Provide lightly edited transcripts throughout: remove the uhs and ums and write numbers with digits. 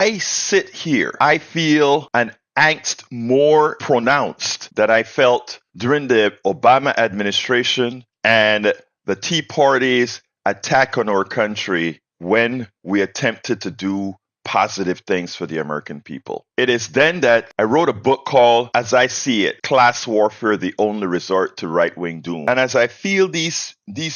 I sit here, I feel an angst more pronounced that I felt during the Obama administration and the Tea Party's attack on our country when we attempted to do positive things for the American people. It is then that I wrote a book called As I See It, Class Warfare, the Only Resort to Right-Wing Doom. And as I feel these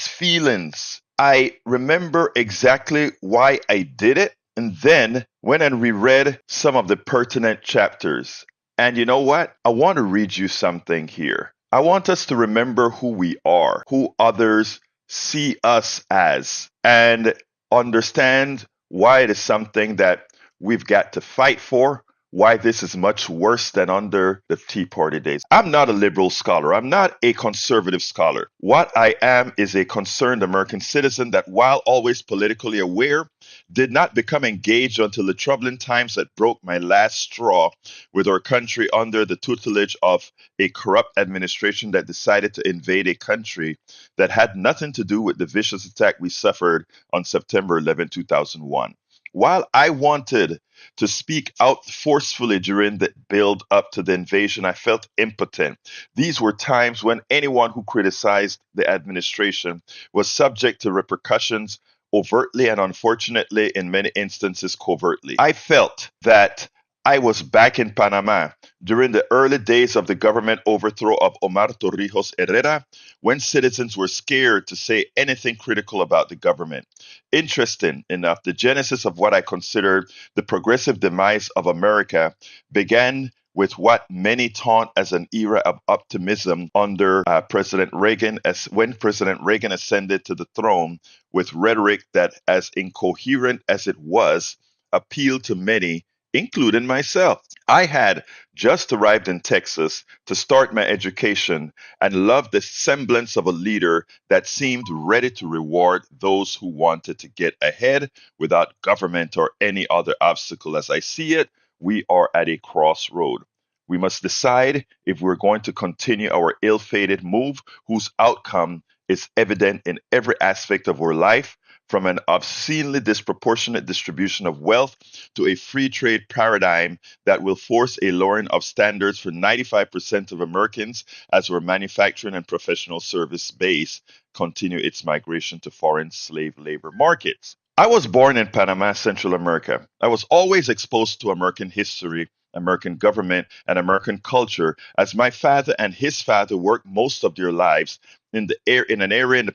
feelings, I remember exactly why I did it and then went and reread some of the pertinent chapters. And you know what? I want to read you something here. I want us to remember who we are, who others see us as, and understand why it is something that we've got to fight for, why this is much worse than under the Tea Party days. I'm not a liberal scholar. I'm not a conservative scholar. What I am is a concerned American citizen that, while always politically aware, did not become engaged until the troubling times that broke my last straw with our country under the tutelage of a corrupt administration that decided to invade a country that had nothing to do with the vicious attack we suffered on September 11, 2001. While I wanted to speak out forcefully during the build up to the invasion, I felt impotent. These were times when anyone who criticized the administration was subject to repercussions overtly and unfortunately, in many instances, covertly. I felt that I was back in Panama during the early days of the government overthrow of Omar Torrijos Herrera, when citizens were scared to say anything critical about the government. Interesting enough, the genesis of what I considered the progressive demise of America began with what many taunt as an era of optimism under President Reagan, as when President Reagan ascended to the throne with rhetoric that, as incoherent as it was, appealed to many, including myself. I had just arrived in Texas to start my education and loved the semblance of a leader that seemed ready to reward those who wanted to get ahead without government or any other obstacle. As I see it, we are at a crossroad. We must decide if we're going to continue our ill fated move, whose outcome is evident in every aspect of our life, from an obscenely disproportionate distribution of wealth to a free trade paradigm that will force a lowering of standards for 95% of Americans as our manufacturing and professional service base continue its migration to foreign slave labor markets. I was born in Panama, Central America. I was always exposed to American history, American government, and American culture, as my father and his father worked most of their lives in an area in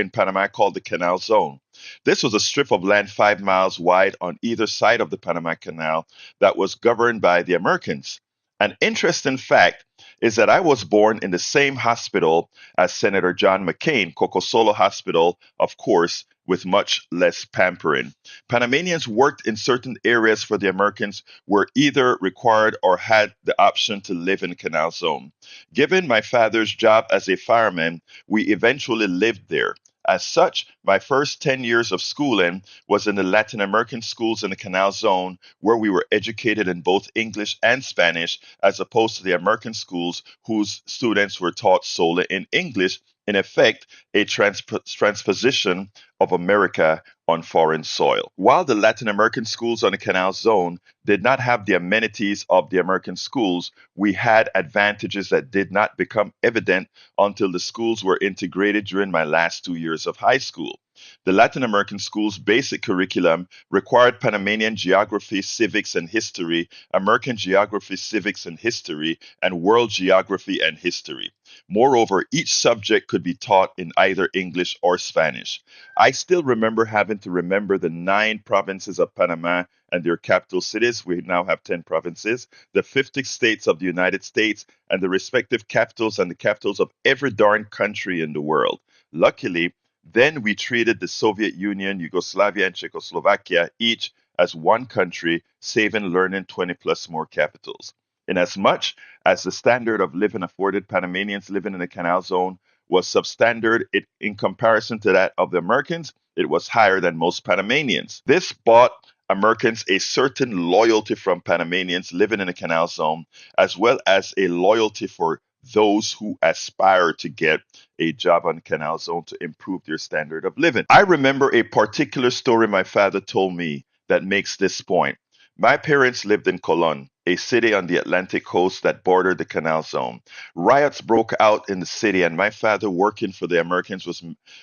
Panama called the Canal Zone. This was a strip of land 5 miles wide on either side of the Panama Canal that was governed by the Americans. An interesting fact is that I was born in the same hospital as Senator John McCain, Cocosolo Hospital, of course, with much less pampering. Panamanians worked in certain areas for the Americans were either required or had the option to live in the Canal Zone. Given my father's job as a fireman, we eventually lived there. As such, my first 10 years of schooling was in the Latin American schools in the Canal Zone, where we were educated in both English and Spanish, as opposed to the American schools whose students were taught solely in English, in effect, a transposition of America on foreign soil. While the Latin American schools on the Canal Zone did not have the amenities of the American schools, we had advantages that did not become evident until the schools were integrated during my last 2 years of high school. The Latin American school's basic curriculum required Panamanian geography, civics, and history, American geography, civics, and history, and world geography and history. Moreover, each subject could be taught in either English or Spanish. I still remember having to remember the 9 provinces of Panama and their capital cities. We now have 10 provinces, the 50 states of the United States, and the respective capitals and the capitals of every darn country in the world. Luckily, then we treated the Soviet Union, Yugoslavia, and Czechoslovakia each as one country, saving learning 20 plus more capitals. Inasmuch as the standard of living afforded Panamanians living in the Canal Zone was substandard in comparison to that of the Americans, it was higher than most Panamanians. This bought Americans a certain loyalty from Panamanians living in the Canal Zone, as well as a loyalty for those who aspire to get a job on Canal Zone to improve their standard of living. I remember a particular story my father told me that makes this point. My parents lived in Cologne, a city on the Atlantic coast that bordered the Canal Zone. Riots broke out in the city, and my father, working for the Americans,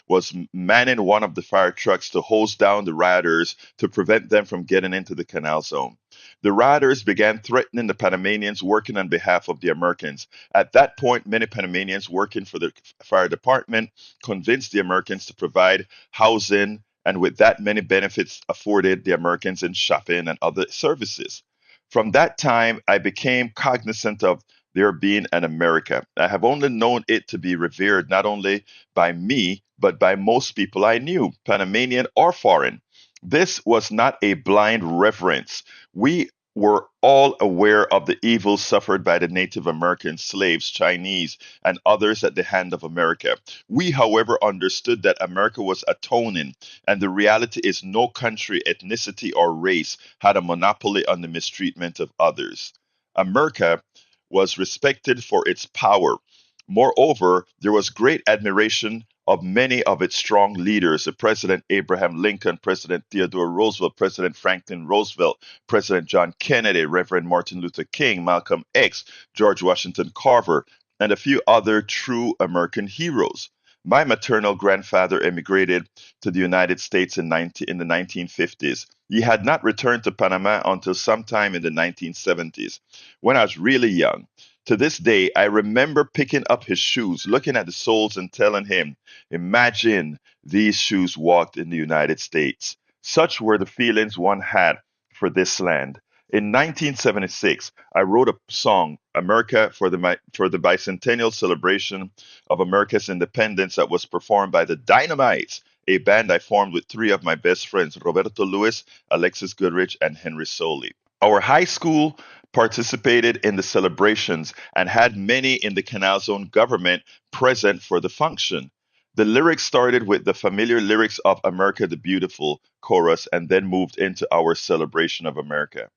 was manning one of the fire trucks to hose down the rioters to prevent them from getting into the Canal Zone. The rioters began threatening the Panamanians working on behalf of the Americans. At that point, many Panamanians working for the fire department convinced the Americans to provide housing, and with that, many benefits afforded the Americans in shopping and other services. From that time, I became cognizant of there being an America. I have only known it to be revered not only by me, but by most people I knew, Panamanian or foreign. This was not a blind reverence. We were all aware of the evils suffered by the Native American slaves, Chinese, and others at the hand of America. We, however, understood that America was atoning, and the reality is no country, ethnicity, or race had a monopoly on the mistreatment of others. America was respected for its power. Moreover, there was great admiration of many of its strong leaders: President Abraham Lincoln, President Theodore Roosevelt, President Franklin Roosevelt, President John Kennedy, Reverend Martin Luther King, Malcolm X, George Washington Carver, and a few other true American heroes. My maternal grandfather emigrated to the United States in the 1950s. He had not returned to Panama until sometime in the 1970s, when I was really young. To this day, I remember picking up his shoes, looking at the soles, and telling him, "Imagine these shoes walked in the United States." Such were the feelings one had for this land. In 1976, I wrote a song, America, for the bicentennial celebration of America's independence, that was performed by the Dynamites, a band I formed with three of my best friends, Roberto Lewis, Alexis Goodrich, and Henry Soley. Our high school participated in the celebrations and had many in the Canal Zone government present for the function. The lyrics started with the familiar lyrics of America the Beautiful chorus and then moved into our celebration of America.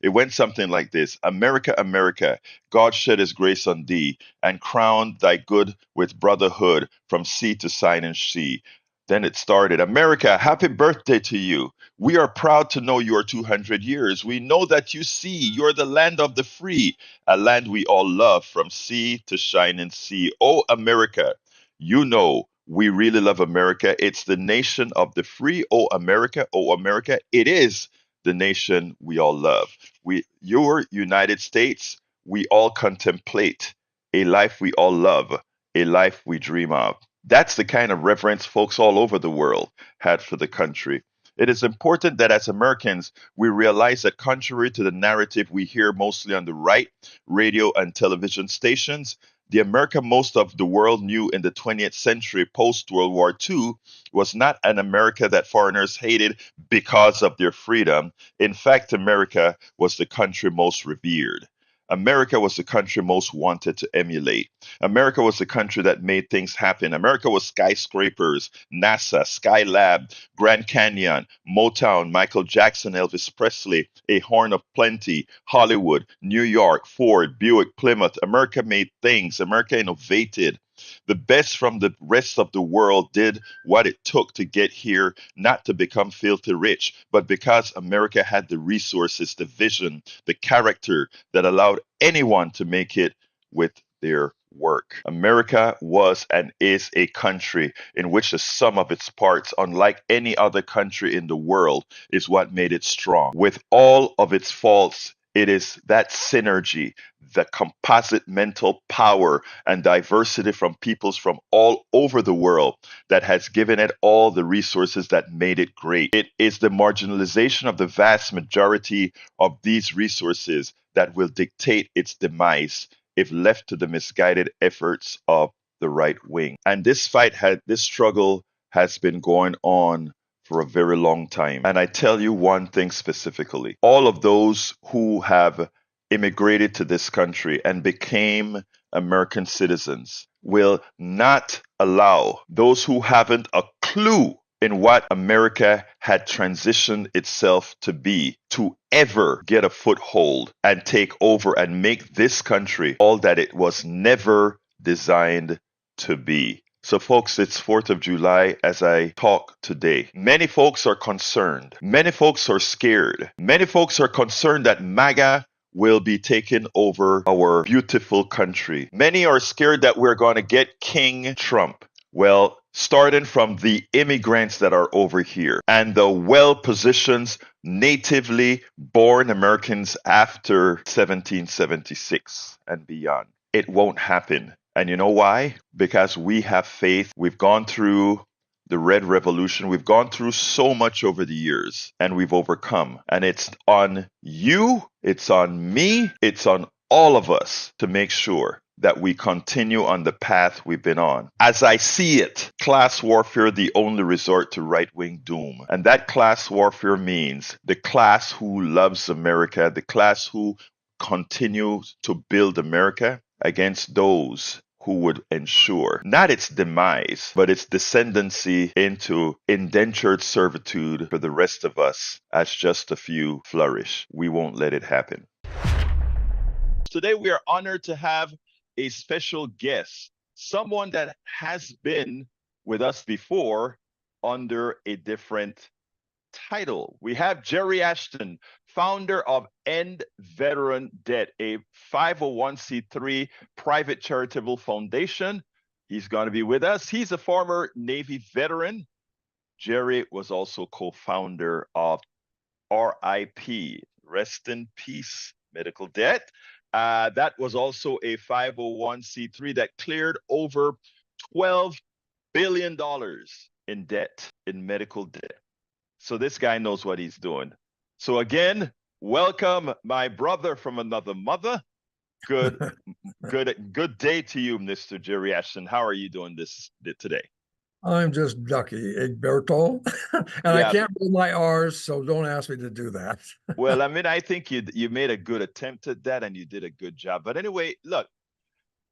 It went something like this: America, America, God shed his grace on thee, and crowned thy good with brotherhood from sea to shining sea. Then it started: America, happy birthday to you. We are proud to know you are 200 years. We know that you see you're the land of the free, a land we all love from sea to shining sea. Oh, America, you know we really love America. It's the nation of the free. Oh, America, it is the nation we all love. Your United States, we all contemplate, a life we all love, a life we dream of. That's the kind of reverence folks all over the world had for the country. It is important that as Americans, we realize that contrary to the narrative we hear mostly on the right, radio and television stations, the America most of the world knew in the 20th century post World War II was not an America that foreigners hated because of their freedom. In fact, America was the country most revered. America was the country most wanted to emulate. America was the country that made things happen. America was skyscrapers, NASA, Skylab, Grand Canyon, Motown, Michael Jackson, Elvis Presley, A Horn of Plenty, Hollywood, New York, Ford, Buick, Plymouth. America made things. America innovated. The best from the rest of the world did what it took to get here, not to become filthy rich, but because America had the resources, the vision, the character that allowed anyone to make it with their work. America was and is a country in which the sum of its parts, unlike any other country in the world, is what made it strong. With all of its faults, it is that synergy, the composite mental power and diversity from peoples from all over the world that has given it all the resources that made it great. It is the marginalization of the vast majority of these resources that will dictate its demise if left to the misguided efforts of the right wing. And this struggle has been going on for a very long time. And I tell you one thing specifically: all of those who have immigrated to this country and became American citizens will not allow those who haven't a clue in what America had transitioned itself to be to ever get a foothold and take over and make this country all that it was never designed to be. So, folks, it's 4th of July as I talk today. Many folks are concerned. Many folks are scared. Many folks are concerned that MAGA will be taking over our beautiful country. Many are scared that we're going to get King Trump. Well, starting from the immigrants that are over here and the well-positioned natively born Americans after 1776 and beyond. It won't happen. And you know why? Because we have faith. We've gone through the Red Revolution. We've gone through so much over the years and we've overcome. And it's on you, it's on me, it's on all of us to make sure that we continue on the path we've been on. As I see it, class warfare, the only resort to right-wing doom. And that class warfare means the class who loves America, the class who continues to build America against those who would ensure not its demise, but its descendancy into indentured servitude for the rest of us as just a few flourish. We won't let it happen. Today, we are honored to have a special guest, someone that has been with us before under a different title. We have Jerry Ashton, founder of End Veteran Debt, a 501c3 private charitable foundation. He's going to be with us. He's a former Navy veteran. Jerry was also co-founder of RIP, Rest in Peace Medical Debt. That was also a 501c3 that cleared over $12 billion in debt, in medical debt. So this guy knows what he's doing. So again, welcome, my brother from another mother. Good day to you, Mr. Jerry Ashton. How are you doing today? I'm just ducky, Egberto, and yeah. I can't read my R's, so don't ask me to do that. Well, I mean, I think you made a good attempt at that, and you did a good job. But anyway, look,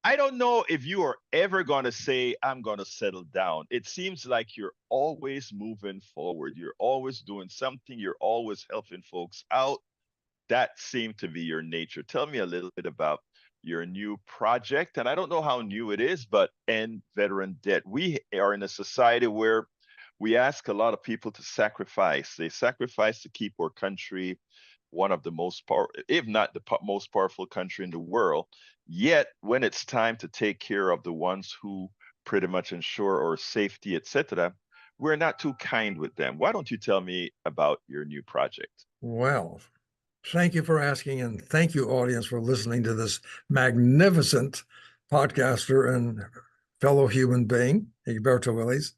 I don't know if you are ever going to say, I'm going to settle down. It seems like you're always moving forward. You're always doing something. You're always helping folks out. That seemed to be your nature. Tell me a little bit about your new project. And I don't know how new it is, but End Veteran Debt. We are in a society where we ask a lot of people to sacrifice. They sacrifice to keep our country one of the most powerful, if not the most powerful country in the world. Yet, when it's time to take care of the ones who pretty much ensure our safety, etc., we're not too kind with them. Why don't you tell me about your new project? Well, thank you for asking, and thank you, audience, for listening to this magnificent podcaster and fellow human being, Egberto Willis.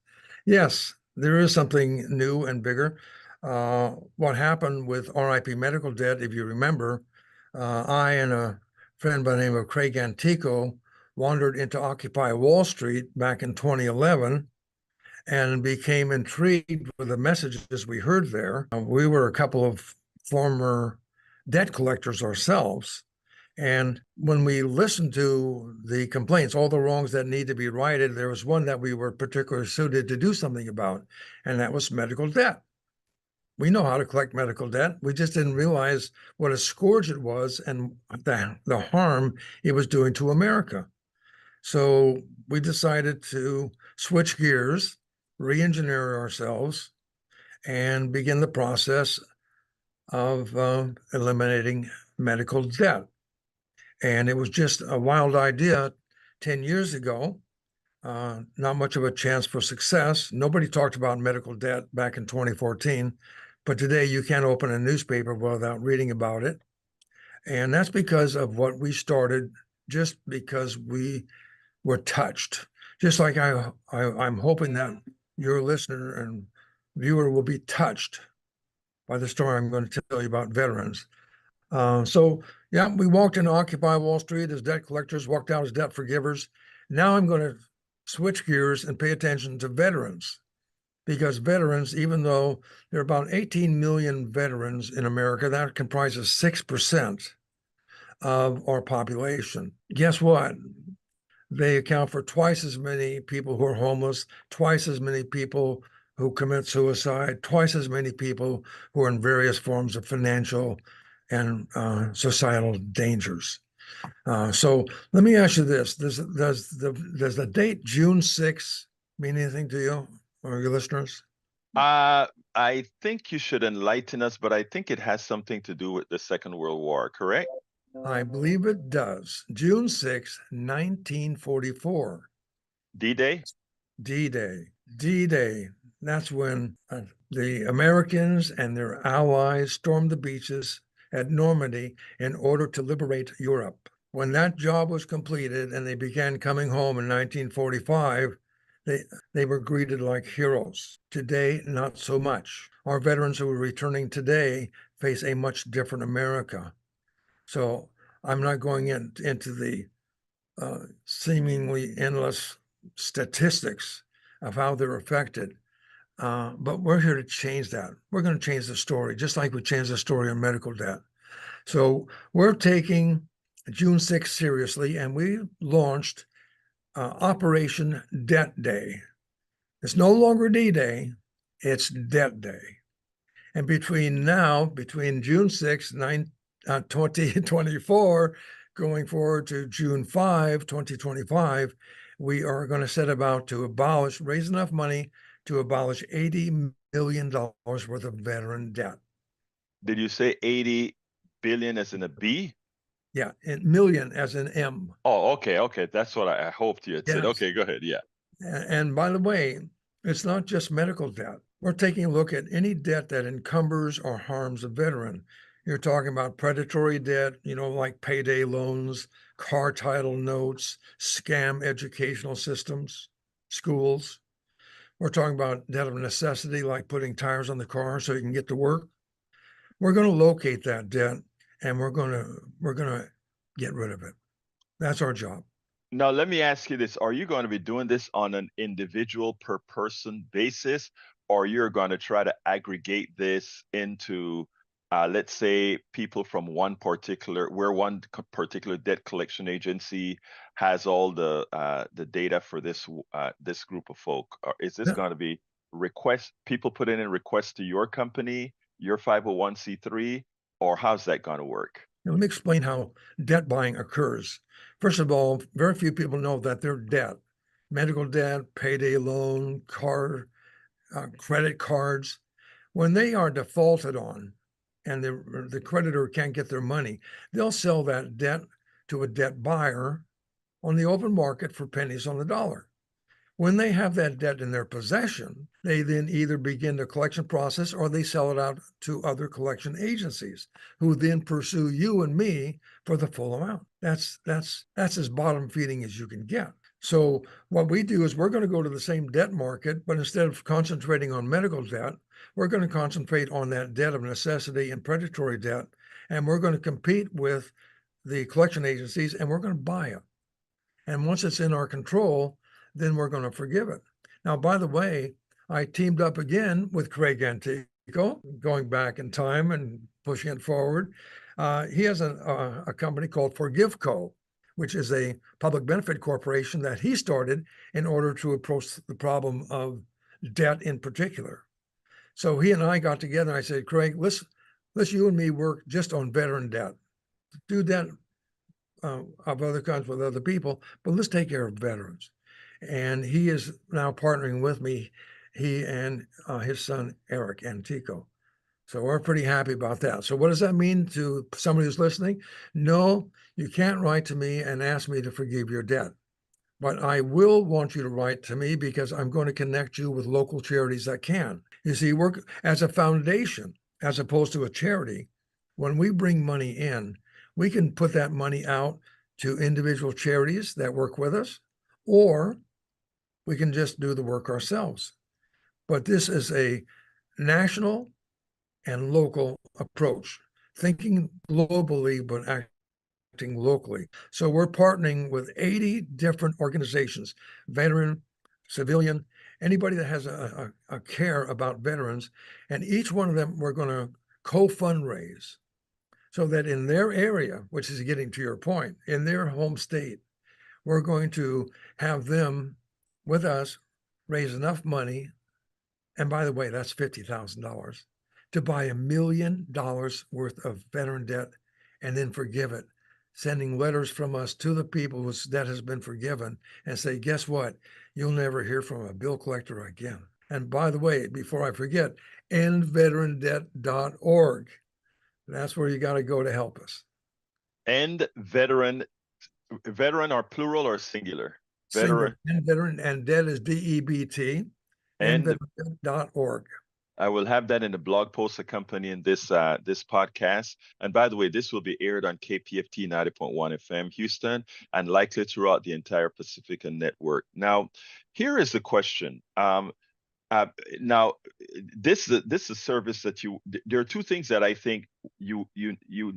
Yes, there is something new and bigger. What happened with RIP Medical Debt, if you remember, I and a friend by the name of Craig Antico wandered into Occupy Wall Street back in 2011 and became intrigued with the messages we heard there. We were a couple of former debt collectors ourselves. And when we listened to the complaints, all the wrongs that need to be righted, there was one that we were particularly suited to do something about, and that was medical debt. We know how to collect medical debt. We just didn't realize what a scourge it was and the harm it was doing to America. So we decided to switch gears, re-engineer ourselves, and begin the process of eliminating medical debt. And it was just a wild idea 10 years ago. Not much of a chance for success. Nobody talked about medical debt back in 2014. But today you can't open a newspaper without reading about it. And that's because of what we started, just because we were touched. Just like I'm hoping that your listener and viewer will be touched by the story I'm going to tell you about veterans. So yeah, we walked into Occupy Wall Street as debt collectors, walked out as debt forgivers. Now I'm going to switch gears and pay attention to veterans. Because veterans, even though there are about 18 million veterans in America, that comprises 6% of our population. Guess what? They account for twice as many people who are homeless, twice as many people who commit suicide, twice as many people who are in various forms of financial and societal dangers. So let me ask you this: does the date June 6th mean anything to you or your listeners? I think you should enlighten us, but I think it has something to do with the Second World War, correct? I believe it does. June 6th, 1944. D-Day? D-Day. D-Day. That's when the Americans and their allies stormed the beaches at Normandy in order to liberate Europe. When that job was completed and they began coming home in 1945, they were greeted like heroes. Today, not so much. Our veterans who are returning today face a much different America. So I'm not going into the seemingly endless statistics of how they're affected. But we're here to change that. We're going to change the story, just like we changed the story on medical debt. So we're taking June 6th seriously, and we launched Operation Debt Day. It's no longer D-Day, it's Debt Day. And between June 6th, 2024, going forward to June 5, 2025, we are going to set about to raise enough money to abolish $80 million worth of veteran debt. Did you say 80 billion as in a B? Yeah, and million as in M. Oh, okay, okay. That's what I hoped you had said. Yes. Okay, go ahead. Yeah. And by the way, it's not just medical debt. We're taking a look at any debt that encumbers or harms a veteran. You're talking about predatory debt, like payday loans, car title notes, scam educational systems, schools. We're talking about debt of necessity, like putting tires on the car so you can get to work. We're going to locate that debt and we're going to get rid of it. That's our job. Now, let me ask you this. Are you going to be doing this on an individual per person basis, or you're going to try to aggregate this into, let's say, people from particular debt collection agency has all the data for this group of folk? Or is this going to be people put in requests to your company, your 501c3, or how's that going to work? Now, let me explain how debt buying occurs. First of all, very few people know that their debt, medical debt, payday loan, credit cards, when they are defaulted on and the creditor can't get their money, they'll sell that debt to a debt buyer on the open market for pennies on the dollar. When they have that debt in their possession, they then either begin the collection process or they sell it out to other collection agencies who then pursue you and me for the full amount. That's as bottom feeding as you can get. So what we do is we're going to go to the same debt market, but instead of concentrating on medical debt, we're going to concentrate on that debt of necessity and predatory debt, and we're going to compete with the collection agencies and we're going to buy it. And once it's in our control, then we're going to forgive it. Now, by the way, I teamed up again with Craig Antico, going back in time and pushing it forward. He has a company called ForgiveCo, which is a public benefit corporation that he started in order to approach the problem of debt in particular. So he and I got together and I said, Craig, let's you and me work just on veteran debt. Do debt of other kinds with other people, but let's take care of veterans. And he is now partnering with me, he and his son, Eric Antico. So we're pretty happy about that. So what does that mean to somebody who's listening? No, you can't write to me and ask me to forgive your debt. But I will want you to write to me because I'm going to connect you with local charities that can. You see, work as a foundation as opposed to a charity. When we bring money in, we can put that money out to individual charities that work with us, or we can just do the work ourselves. But this is a national and local approach, thinking globally, but acting locally. So we're partnering with 80 different organizations, veteran, civilian, anybody that has a care about veterans. And each one of them, we're going to co-fundraise so that in their area, which is getting to your point, in their home state, we're going to have them with us raise enough money. And by the way, that's $50,000 to buy $1 million worth of veteran debt and then forgive it sending letters from us to the people whose debt has been forgiven and say, guess what? You'll never hear from a bill collector again. And by the way, before I forget, endveterandebt.org. That's where you got to go to help us. And veteran are plural or singular? Single, Veteran and veteran, and debt is DEBT, and endveterandebt.org. I will have that in the blog post accompanying this podcast. And by the way, this will be aired on KPFT 90.1 FM Houston and likely throughout the entire Pacifica network. Now, here is the question. Uh, Now, this is a service that there are two things that I think you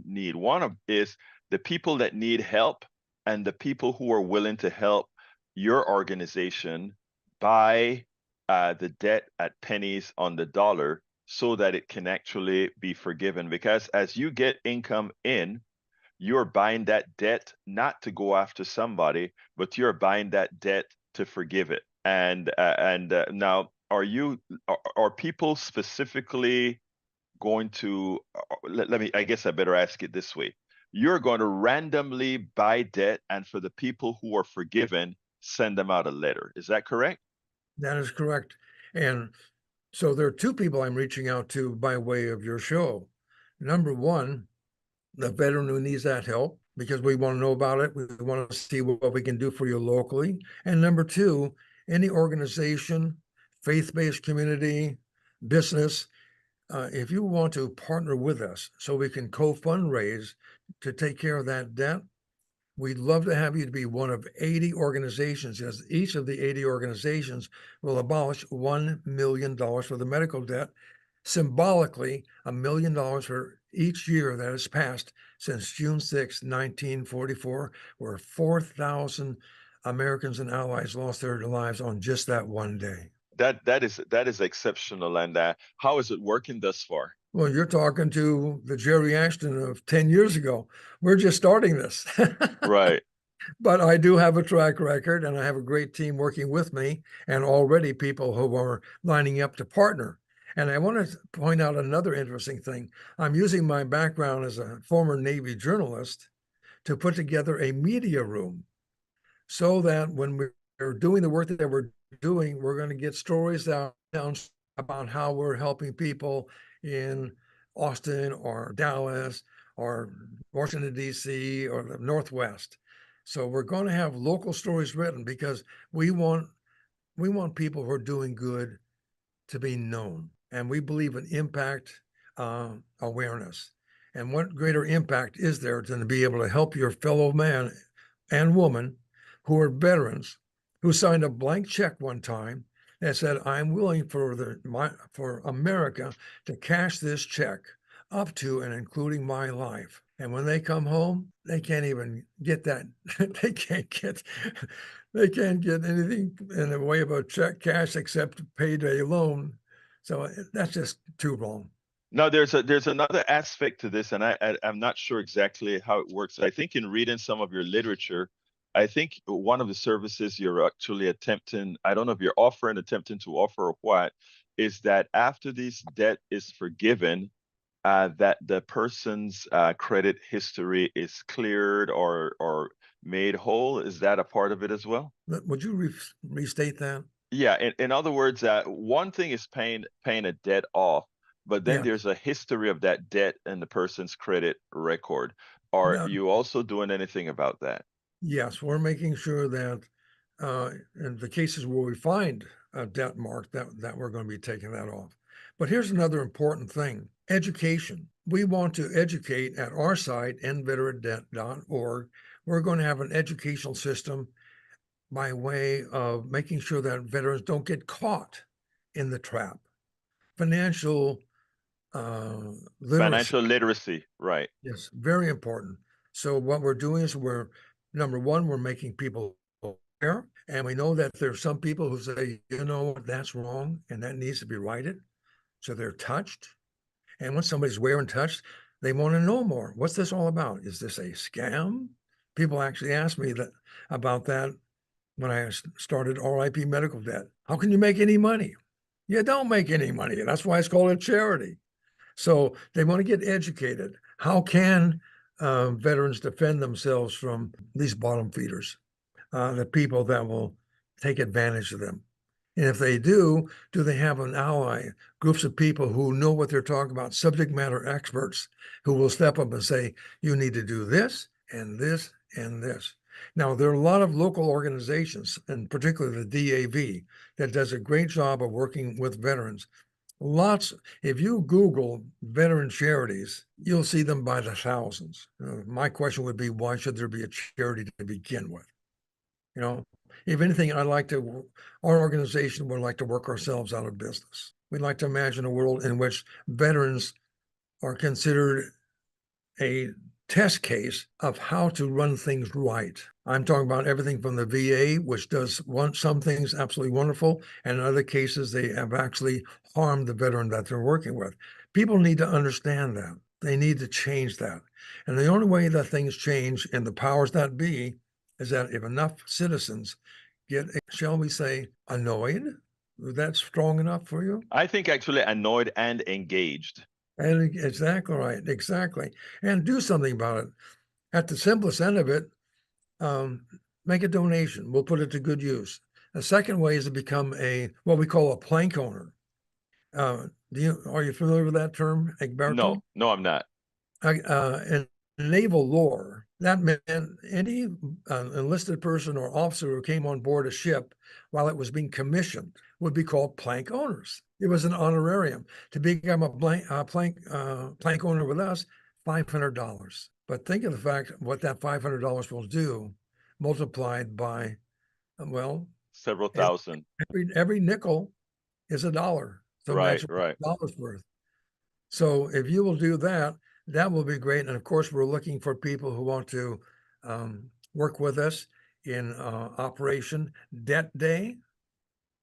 need. One of is the people that need help and the people who are willing to help your organization buy the debt at pennies on the dollar so that it can actually be forgiven. Because as you get income in, you're buying that debt not to go after somebody, but you're buying that debt to forgive it. And now, are people specifically going to let me, I guess I better ask it this way. You're going to randomly buy debt, and for the people who are forgiven, send them out a letter. Is that correct? That is correct. And so there are two people I'm reaching out to by way of your show. Number one, the veteran who needs that help because we want to know about it. We want to see what we can do for you locally. And number two, any organization, faith-based community, business, if you want to partner with us so we can co-fundraise to take care of that debt, we'd love to have you to be one of 80 organizations, as each of the 80 organizations will abolish $1 million for the medical debt, symbolically $1 million for each year that has passed since June 6, 1944, where 4,000 Americans and allies lost their lives on just that one day. That is exceptional. And how is it working thus far? Well, you're talking to the Jerry Ashton of 10 years ago. We're just starting this. Right. But I do have a track record and I have a great team working with me and already people who are lining up to partner. And I want to point out another interesting thing. I'm using my background as a former Navy journalist to put together a media room so that when we're doing the work that we're doing, we're going to get stories down about how we're helping people in Austin or Dallas or Washington, D.C. or the Northwest. So we're going to have local stories written because we want people who are doing good to be known. And we believe in impact awareness. And what greater impact is there than to be able to help your fellow man and woman who are veterans who signed a blank check one time that said, I'm willing for America to cash this check up to and including my life. And when they come home, they can't even get that. they can't get anything in the way of a check cash except payday loan. So that's just too wrong. Now, there's another aspect to this, and I'm not sure exactly how it works. I think in reading some of your literature, I think one of the services you're actually attempting, I don't know if you're attempting to offer or what, is that after this debt is forgiven, that the person's credit history is cleared or made whole. Is that a part of it as well? Would you restate that? Yeah, in other words, one thing is paying a debt off, but then Yeah. there's a history of that debt in the person's credit record. Are No, you also doing anything about that? yes, we're making sure that in the cases where we find a debt mark that we're going to be taking that off. But here's another important thing: education. We want to educate at our site, endveterandebt.org. We're going to have an educational system by way of making sure that veterans don't get caught in the trap. Financial literacy. Financial literacy, right. Yes, very important. So what we're doing is number one, we're making people aware, and we know that there's some people who say, you know, that's wrong and that needs to be righted. So they're touched. And when somebody's aware and touched, they want to know more. What's this all about? Is this a scam? People actually ask me about that when I started RIP Medical Debt. How can you make any money? You don't make any money. That's why it's called a charity. So they want to get educated. How can veterans defend themselves from these bottom feeders, the people that will take advantage of them? And if they do they have an ally, groups of people who know what they're talking about, subject matter experts who will step up and say, you need to do this and this and this. Now, there are a lot of local organizations, and particularly the DAV, that does a great job of working with veterans. Lots, if you Google veteran charities, you'll see them by the thousands. My question would be, why should there be a charity to begin with? You know, if anything, our organization would like to work ourselves out of business. We'd like to imagine a world in which veterans are considered a test case of how to run things right. I'm talking about everything from the VA, which does some things absolutely wonderful, and in other cases, they have actually harmed the veteran that they're working with. People need to understand that. They need to change that. And the only way that things change in the powers that be is that if enough citizens get, shall we say, annoyed, that's strong enough for you? I think actually annoyed and engaged. And exactly right, exactly. And do something about it. At the simplest end of it, make a donation. We'll put it to good use. The second way is to become what we call a plank owner. Are you familiar with that term, Egberto? No, I'm not. In naval lore, that meant any enlisted person or officer who came on board a ship while it was being commissioned would be called plank owners. It was an honorarium. To become a plank owner with us, $500. But think of the fact what that $500 will do, multiplied by, well, Several thousand. every nickel is $1. So Right, imagine right. dollars worth. So if you will do that, that will be great. And of course, we're looking for people who want to work with us in Operation Debt Day,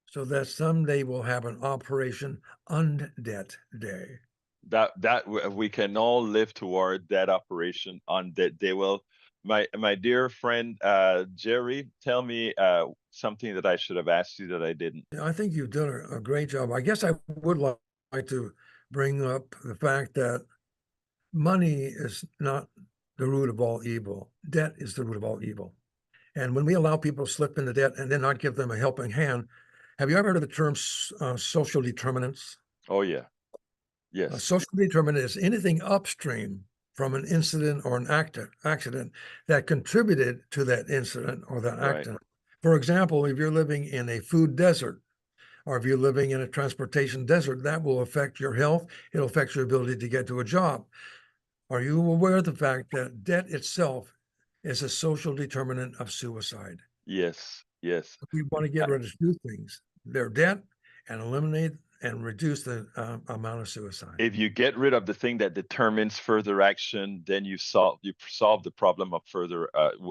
so that someday we'll have an Operation Undebt Day. That we can all live toward that operation on that day. Well, my dear friend Jerry, tell me something that I should have asked you that I didn't. I think you've done a great job. I guess I would like to bring up the fact that money is not the root of all evil. Debt is the root of all evil. And when we allow people to slip into debt and then not give them a helping hand, have you ever heard of the term social determinants? Oh yeah, yes, Social determinant is anything upstream from an incident or an accident that contributed to that incident or that right. accident. For example, if you're living in a food desert, or if you're living in a transportation desert, that will affect your health. It'll affect your ability to get to a job. Are you aware of the fact that debt itself is a social determinant of suicide? Yes, yes. We want to get rid of two things: their debt, and eliminate and reduce the amount of suicide. If you get rid of the thing that determines further action, then you solve the problem of further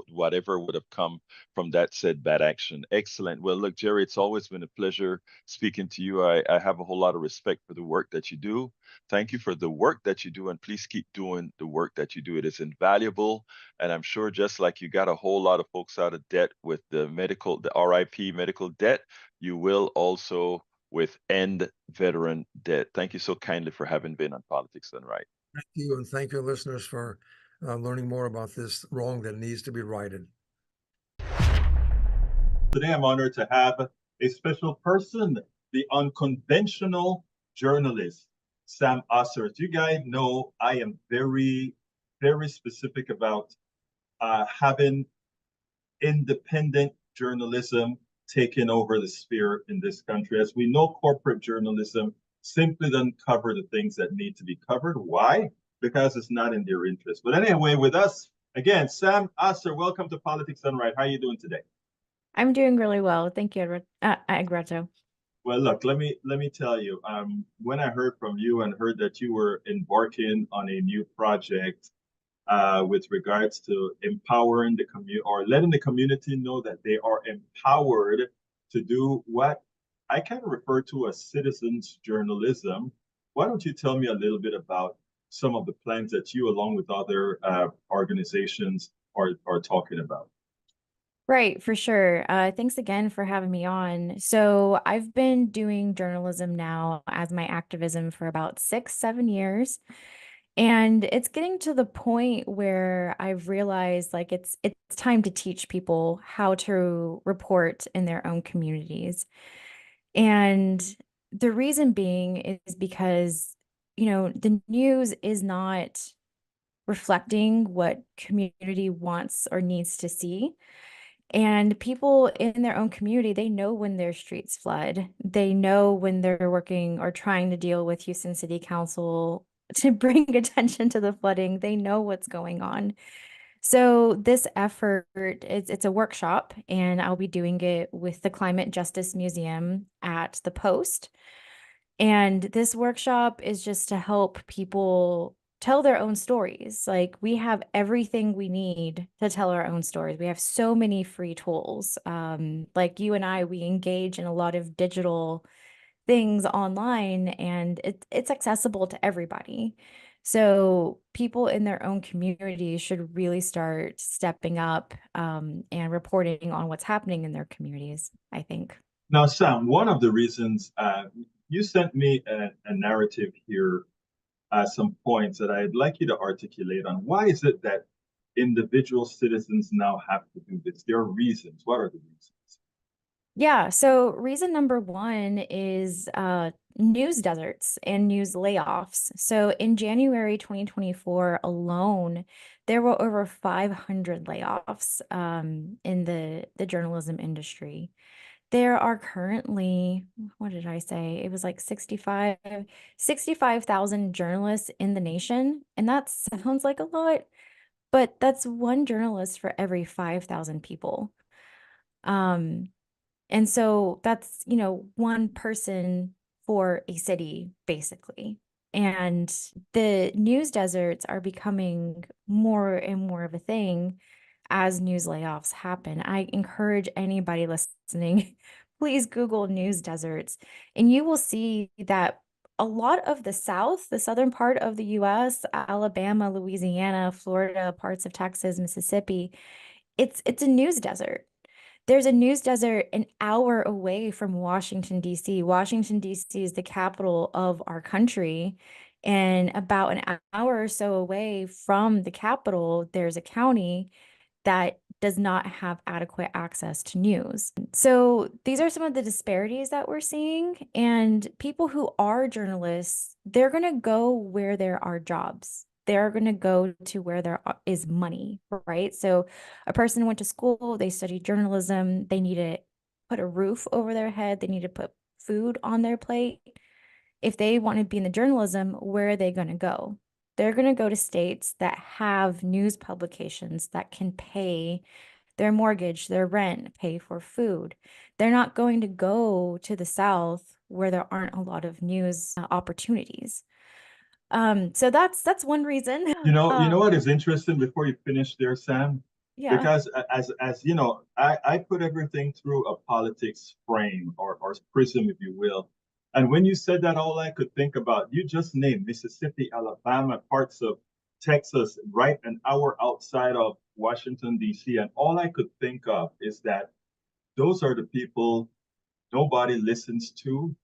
whatever would have come from that said bad action. Excellent. Well, look, Jerry, it's always been a pleasure speaking to you. I have a whole lot of respect for the work that you do. Thank you for the work that you do, and please keep doing the work that you do. It is invaluable, and I'm sure just like you got a whole lot of folks out of debt with the RIP medical debt, you will also with End Veteran Debt. Thank you so kindly for having been on Politics Done Right. Thank you, and thank your listeners for learning more about this wrong that needs to be righted. Today, I'm honored to have a special person, the unconventional journalist, Sam Oser. As you guys know, I am very, very specific about having independent journalism taking over the sphere in this country. As we know, corporate journalism simply doesn't cover the things that need to be covered. Why? Because it's not in their interest. But anyway, with us again, Sam Oser, welcome to Politics Done Right. How are you doing today? I'm doing really well. Thank you, Egberto. Well, look, let me tell you, when I heard from you and heard that you were embarking on a new project with regards to empowering the community or letting the community know that they are empowered to do what I kind of refer to as citizens journalism. Why don't you tell me a little bit about some of the plans that you, along with other organizations, are talking about? Right, for sure. Thanks again for having me on. So I've been doing journalism now as my activism for about 6, 7 years. And it's getting to the point where I've realized like it's time to teach people how to report in their own communities. And the reason being is because, the news is not reflecting what community wants or needs to see. And people in their own community, they know when their streets flood. They know when they're working or trying to deal with Houston City Council to bring attention to the flooding. They know what's going on. So this effort, it's a workshop, and I'll be doing it with the Climate Justice Museum at the Post. And this workshop is just to help people tell their own stories. Like, we have everything we need to tell our own stories. We have so many free tools. Like you and I, we engage in a lot of digital things online, and it's accessible to everybody. So people in their own community should really start stepping up, and reporting on what's happening in their communities, I think. Now, Sam, one of the reasons you sent me a narrative here, some points that I'd like you to articulate on. Why is it that individual citizens now have to do this? There are reasons. What are the reasons? Yeah, so reason number one is news deserts and news layoffs. So in January 2024 alone, there were over 500 layoffs in the journalism industry. There are currently, what did I say? It was like 65,000 journalists in the nation. And that sounds like a lot, but that's one journalist for every 5,000 people. Um, and so that's, one person for a city, basically. And the news deserts are becoming more and more of a thing as news layoffs happen. I encourage anybody listening, please Google news deserts, and you will see that a lot of the South, the southern part of the US, Alabama, Louisiana, Florida, parts of Texas, Mississippi, it's a news desert. There's a news desert an hour away from Washington, D.C. Washington, D.C. is the capital of our country. And about an hour or so away from the capital, there's a county that does not have adequate access to news. So these are some of the disparities that we're seeing. And people who are journalists, they're going to go where there are jobs. They're going to go to where there is money, right? So a person went to school, they studied journalism, they need to put a roof over their head, they need to put food on their plate. If they want to be in the journalism, where are they going to go? They're going to go to states that have news publications that can pay their mortgage, their rent, pay for food. They're not going to go to the South where there aren't a lot of news opportunities. So that's one reason. You know what is interesting before you finish there, Sam? Yeah. Because as you know, I put everything through a politics frame or prism, if you will. And when you said that, all I could think about, you just named Mississippi, Alabama, parts of Texas, right an hour outside of Washington, D.C. And all I could think of is that those are the people nobody listens to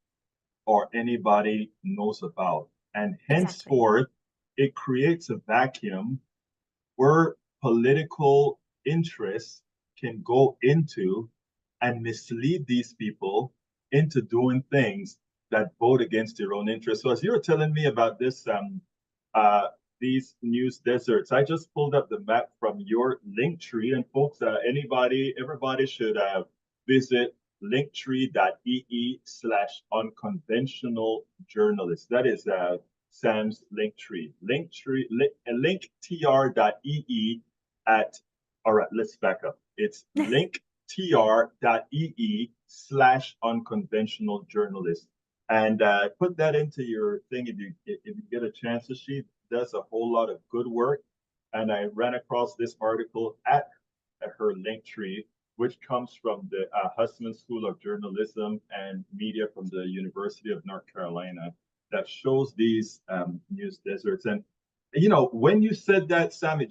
or anybody knows about. And Exactly. henceforth, it creates a vacuum where political interests can go into and mislead these people into doing things that vote against their own interests. So as you were telling me about this, uh, these news deserts, I just pulled up the map from your link tree, and folks, everybody should visit linktree.ee/unconventional journalist. That is Sam's link tree. Linktr.ee at, all right, let's back up. It's linktr.ee/unconventional journalist. And put that into your thing if you get a chance. She does a whole lot of good work. And I ran across this article at her link tree, which comes from the Hussman School of Journalism and Media from the University of North Carolina, that shows these news deserts. And when you said that, Sam, a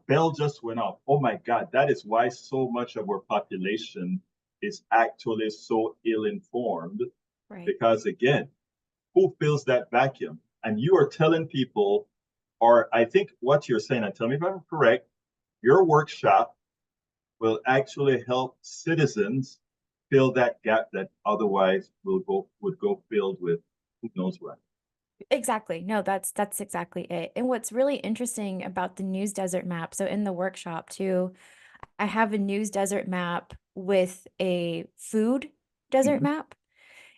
bell just went off. Oh my God, that is why so much of our population is actually so ill-informed. Right. Because again, who fills that vacuum? And you are telling people or I think what you're saying, and tell me if I'm correct, your workshop will actually help citizens fill that gap that otherwise would go filled with who knows what. Exactly. No, that's exactly it. And what's really interesting about the news desert map, so in the workshop too, I have a news desert map with a food desert map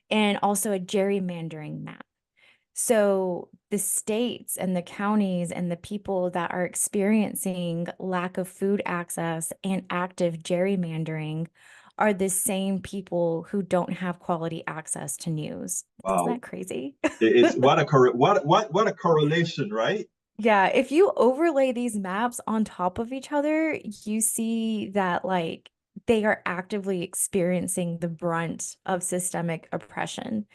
and also a gerrymandering map. So the states and the counties and the people that are experiencing lack of food access and active gerrymandering are the same people who don't have quality access to news. Isn't Wow, that crazy? it's what a correlation, right? Yeah, if you overlay these maps on top of each other, you see that like they are actively experiencing the brunt of systemic oppression.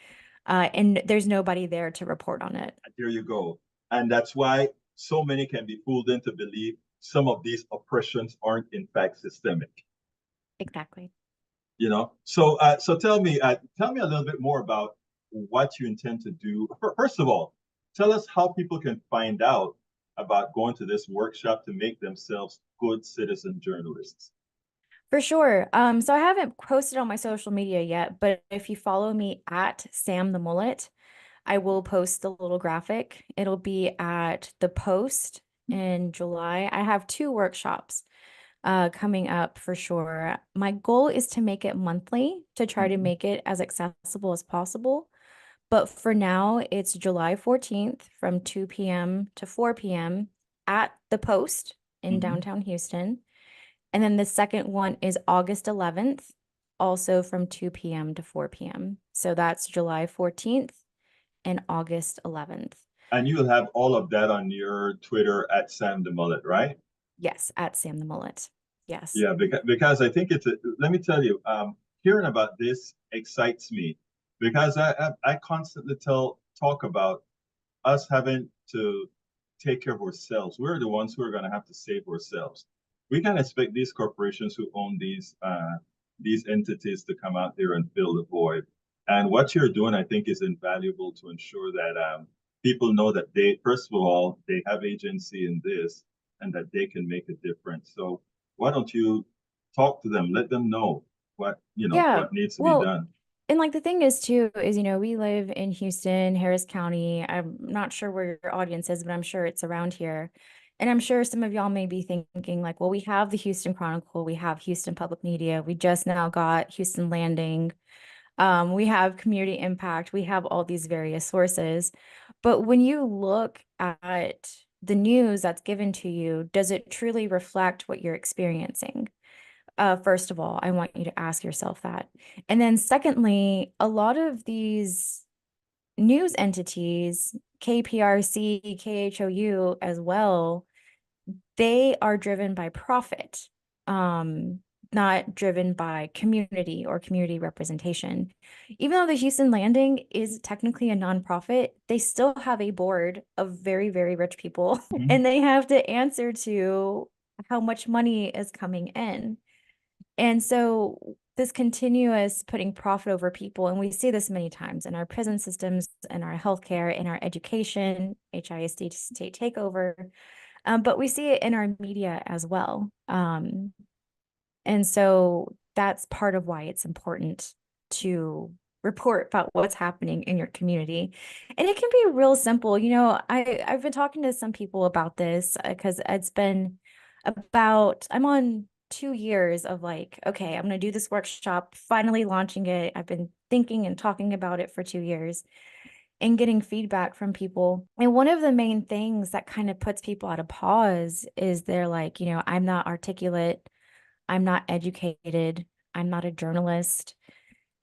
And there's nobody there to report on it. There you go. And that's why so many can be fooled into believe some of these oppressions aren't in fact systemic. Exactly. So tell me a little bit more about what you intend to do. First of all, tell us how people can find out about going to this workshop to make themselves good citizen journalists. For sure. So I haven't posted on my social media yet, but if you follow me at Sam the Mullet, I will post the little graphic. It'll be at the Post in July. I have 2 workshops coming up for sure. My goal is to make it monthly to try to make it as accessible as possible. But for now, it's July 14th from 2 p.m. to 4 p.m. at the Post in downtown Houston. And then the second one is August 11th, also from 2 p.m. to 4 p.m. So that's July 14th and August 11th. And you'll have all of that on your Twitter at Sam the Mullet, right? Yes, at Sam the Mullet. Yes. Yeah, because I think let me tell you, hearing about this excites me because I constantly talk about us having to take care of ourselves. We're the ones who are going to have to save ourselves. We can't expect these corporations who own these entities to come out there and fill the void. And what you're doing, I think, is invaluable to ensure that people know that first of all, they have agency in this and that they can make a difference. So why don't you talk to them, let them know what Yeah. what needs to be Well, done. and like the thing is too, is, we live in Houston, Harris County. I'm not sure where your audience is, but I'm sure it's around here. And I'm sure some of y'all may be thinking like, well, we have the Houston Chronicle, we have Houston Public Media, we just now got Houston Landing. We have Community Impact, we have all these various sources. But when you look at the news that's given to you, does it truly reflect what you're experiencing? First of all, I want you to ask yourself that. And then secondly, a lot of these news entities, KPRC, KHOU as well, they are driven by profit, not driven by community or community representation. Even though the Houston Landing is technically a nonprofit, they still have a board of very, very rich people, and they have to answer to how much money is coming in. And so this continuous putting profit over people, and we see this many times in our prison systems, in our healthcare, in our education, HISD state takeover, but we see it in our media as well. And so that's part of why it's important to report about what's happening in your community. And it can be real simple. I've been talking to some people about this because it's been I'm on 2 years of like, okay, I'm going to do this workshop, finally launching it. I've been thinking and talking about it for 2 years and getting feedback from people. And one of the main things that kind of puts people at a pause is they're like, I'm not articulate, I'm not educated, I'm not a journalist.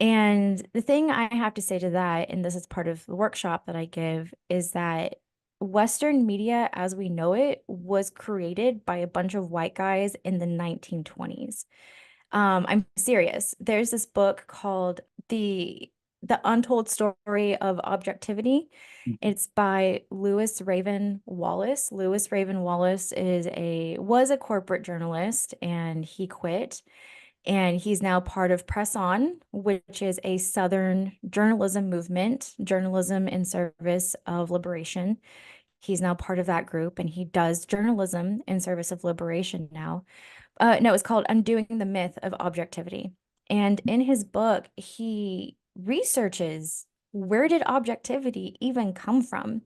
And the thing I have to say to that, and this is part of the workshop that I give, is that Western media as we know it was created by a bunch of white guys in the 1920s. I'm serious. There's this book called The Untold Story of Objectivity. It's by Lewis Raven Wallace. Lewis Raven Wallace was a corporate journalist and he quit. And he's now part of Press On, which is a Southern journalism movement, journalism in service of liberation. He's now part of that group, and he does journalism in service of liberation now. No, it's called Undoing the Myth of Objectivity. And in his book, he researches, where did objectivity even come from?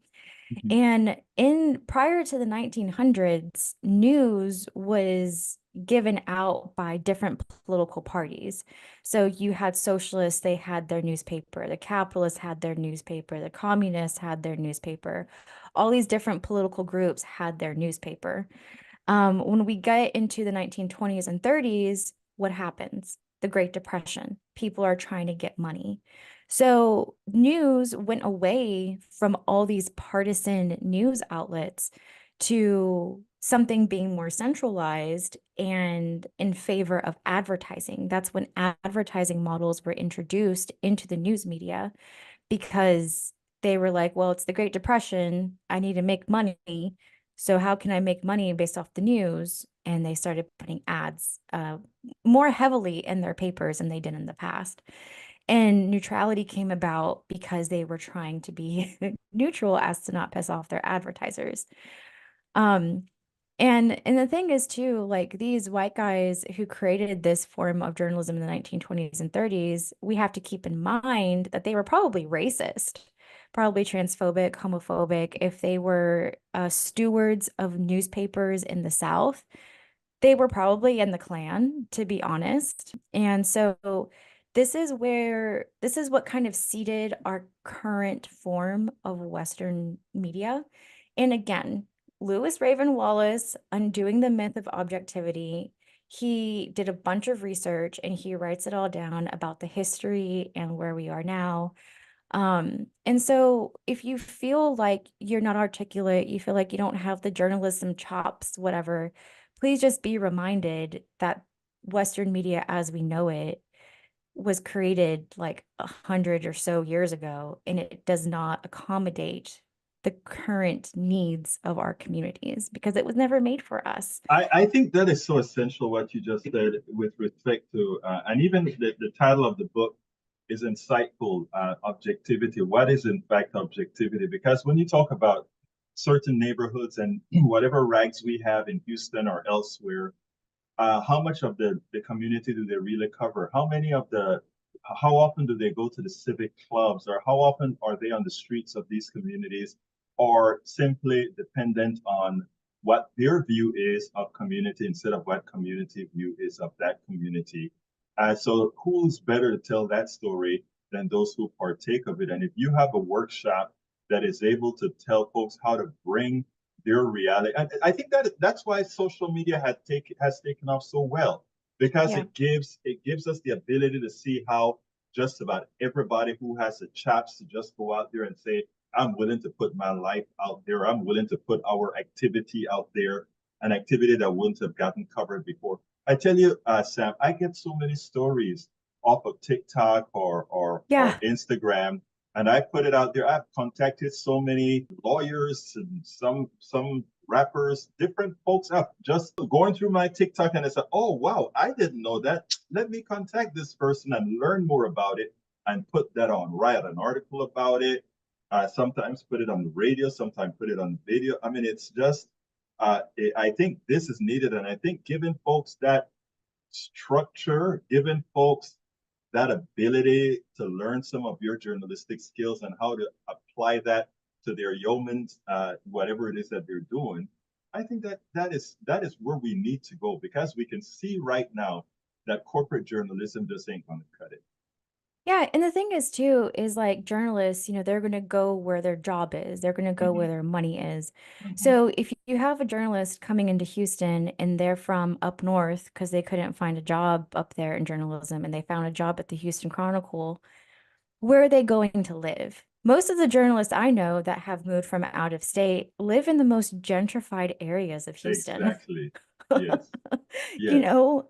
Mhm. And prior to the 1900s, news was given out by different political parties. So you had socialists, they had their newspaper, the capitalists had their newspaper, the communists had their newspaper. All these different political groups had their newspaper. When we get into the 1920s and 30s, what happens? The Great Depression. People are trying to get money. So news went away from all these partisan news outlets to something being more centralized and in favor of advertising. That's when advertising models were introduced into the news media, because they were like, well, it's the Great Depression. I need to make money. So how can I make money based off the news? And they started putting ads more heavily in their papers than they did in the past. And neutrality came about because they were trying to be neutral as to not piss off their advertisers. Um, and the thing is too, like, these white guys who created this form of journalism in the 1920s and 30s, we have to keep in mind that they were probably racist, probably transphobic, homophobic. If they were stewards of newspapers in the South, they were probably in the Klan, to be honest. And so this is what kind of seeded our current form of Western media. And again, Lewis Raven Wallace, Undoing the Myth of Objectivity, he did a bunch of research and he writes it all down about the history and where we are now. And so if you feel like you're not articulate, you feel like you don't have the journalism chops, whatever, please just be reminded that Western media as we know it was created like 100 or so years ago, and it does not accommodate the current needs of our communities because it was never made for us. I think that is so essential what you just said with respect to, and even the title of the book is insightful, objectivity. What is in fact objectivity? Because when you talk about certain neighborhoods and whatever rights we have in Houston or elsewhere, how much of the community do they really cover? How often do they go to the civic clubs, or how often are they on the streets of these communities, or simply dependent on what their view is of community instead of what community view is of that community? So who's better to tell that story than those who partake of it? And if you have a workshop that is able to tell folks how to bring their reality. I think that's why social media has taken off so well, because Yeah. it gives us the ability to see how just about everybody who has the chops to just go out there and say, I'm willing to put my life out there. I'm willing to put our activity out there, an activity that wouldn't have gotten covered before. I tell you, Sam, I get so many stories off of TikTok or Yeah. Instagram, and I put it out there. I've contacted so many lawyers and some rappers, different folks. Up just going through my TikTok, and I said, "Oh wow, I didn't know that. Let me contact this person and learn more about it, and put that on. Write an article about it. Sometimes put it on the radio. Sometimes put it on video. I mean, it's just. I think this is needed, and I think giving folks that structure, giving folks that ability to learn some of your journalistic skills and how to apply that to their yeoman's, whatever it is that they're doing, I think that is where we need to go, because we can see right now that corporate journalism just ain't going to cut it. Yeah, and the thing is too, is like journalists, they're going to go where their job is. They're going to go where Mm-hmm. their money is. Mm-hmm. So if you have a journalist coming into Houston and they're from up north because they couldn't find a job up there in journalism and they found a job at the Houston Chronicle, where are they going to live? Most of the journalists I know that have moved from out of state live in the most gentrified areas of Houston. Exactly. Yes. Yes.